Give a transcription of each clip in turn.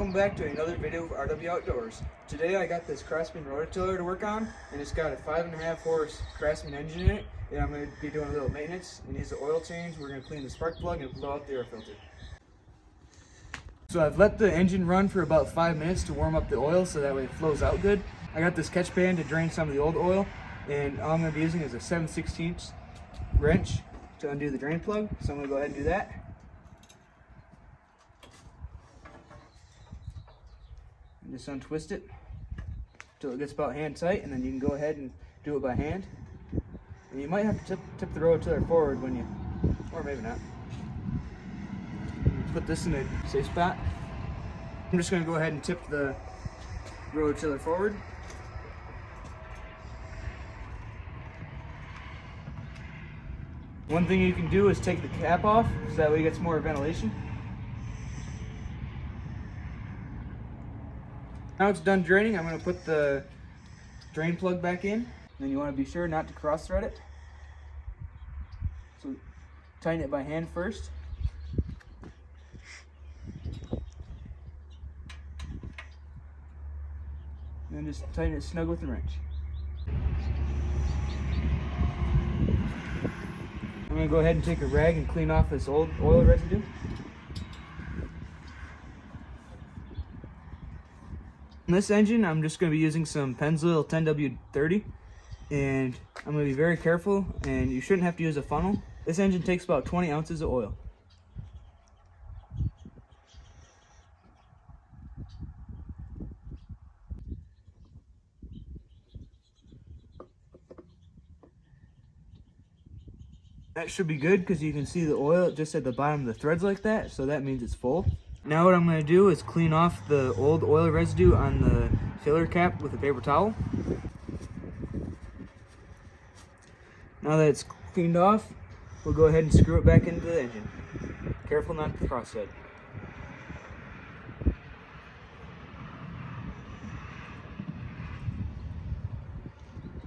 welcome back to another video of RW Outdoors. Today I got this Craftsman Rototiller to work on, and it's got a 5.5 horse Craftsman engine in it, and I'm going to be doing a little maintenance. It needs the oil change. We're going to clean the spark plug and blow out the air filter. So I've let the engine run for about 5 minutes to warm up the oil so that way it flows out good. I got this catch pan to drain some of the old oil, and all I'm going to be using is a 7/16 wrench to undo the drain plug. So I'm going to go ahead and do that. And just untwist it until it gets about hand tight, and then you can go ahead and do it by hand. And you might have to tip the rototiller forward when you, or maybe not. Put this in a safe spot. I'm just going to go ahead and tip the rototiller forward. One thing you can do is take the cap off so that way it gets more ventilation. Now it's done draining, I'm going to put the drain plug back in. Then you want to be sure not to cross thread it. So tighten it by hand first. And then just tighten it snug with the wrench. I'm going to go ahead and take a rag and clean off this old oil residue. On this engine, I'm just going to be using some Pennzoil 10W30, and I'm going to be very careful, and you shouldn't have to use a funnel. This engine takes about 20 ounces of oil. That should be good because you can see the oil just at the bottom of the threads like that, so that means it's full. Now what I'm going to do is clean off the old oil residue on the filler cap with a paper towel. Now that it's cleaned off, we'll go ahead and screw it back into the engine. Careful not to cross thread.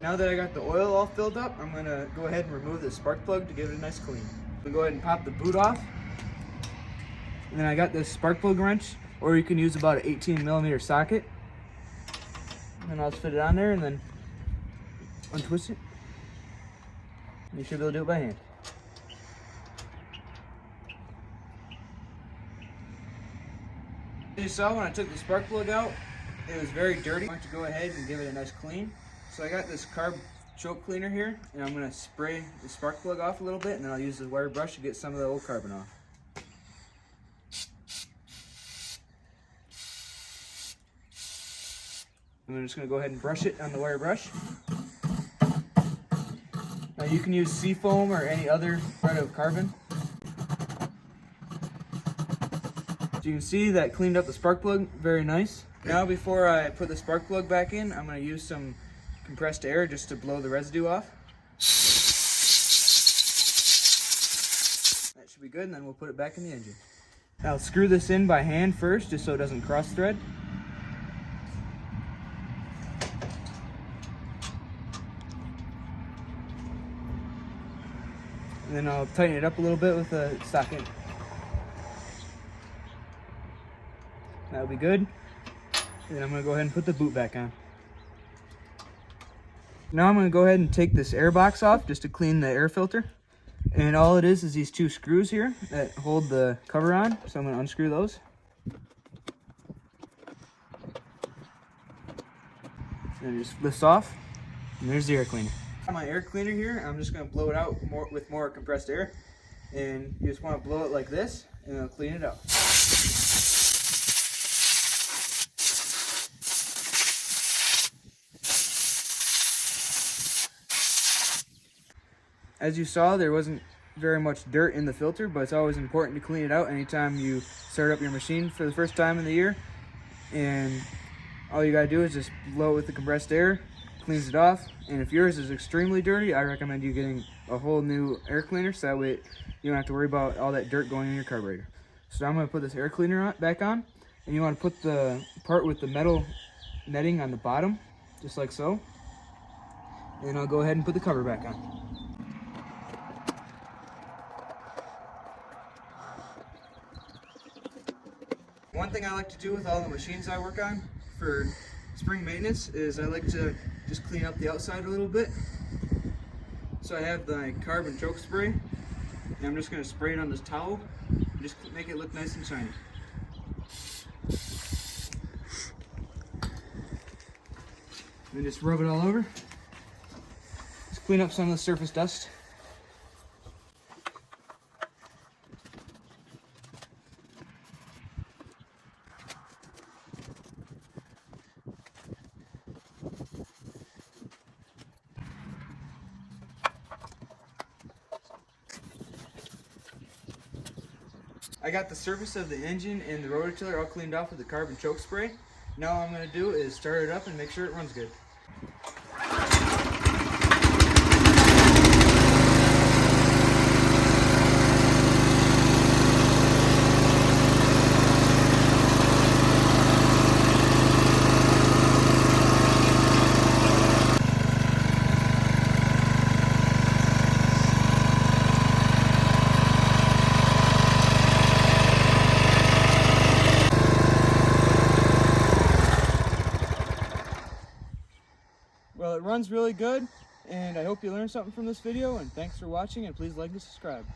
Now that I got the oil all filled up, I'm going to go ahead and remove the spark plug to give it a nice clean. We'll go ahead and pop the boot off. And then I got this spark plug wrench, or you can use about an 18mm socket. And I'll just fit it on there and then untwist it. And you should be able to do it by hand. As you saw, when I took the spark plug out, it was very dirty. I want to go ahead and give it a nice clean. So I got this carb choke cleaner here, and I'm going to spray the spark plug off a little bit, and then I'll use the wire brush to get some of the old carbon off. I'm just going to go ahead and brush it on the wire brush. Now you can use seafoam or any other thread of carbon. So you can see that cleaned up the spark plug very nice. Now before I put the spark plug back in, I'm going to use some compressed air just to blow the residue off. That should be good, and then we'll put it back in the engine. Now screw this in by hand first just so it doesn't cross thread. And then I'll tighten it up a little bit with a socket. That'll be good. And then I'm going to go ahead and put the boot back on. Now I'm going to go ahead and take this air box off just to clean the air filter. And all it is these two screws here that hold the cover on. So I'm going to unscrew those. And it just lifts off. And there's the air cleaner. My air cleaner here, I'm just going to blow it out with more compressed air, and you just want to blow it like this and it'll clean it out. As you saw, there wasn't very much dirt in the filter, but it's always important to clean it out anytime you start up your machine for the first time in the year. And all you gotta do is just blow it with the compressed air, cleans it off. And if yours is extremely dirty, I recommend you getting a whole new air cleaner so that way you don't have to worry about all that dirt going in your carburetor. So I'm going to put this air cleaner back on, and you want to put the part with the metal netting on the bottom, just like so. And I'll go ahead and put the cover back on. One thing I like to do with all the machines I work on for spring maintenance is I like to just clean up the outside a little bit. So I have the carbon choke spray, and I'm just going to spray it on this towel and just make it look nice and shiny. And just rub it all over. Just clean up some of the surface dust. I got the surface of the engine and the rototiller all cleaned off with the carbon choke spray. Now all I'm going to do is start it up and make sure it runs good. Well, it runs really good, and I hope you learned something from this video, and thanks for watching, and please like and subscribe.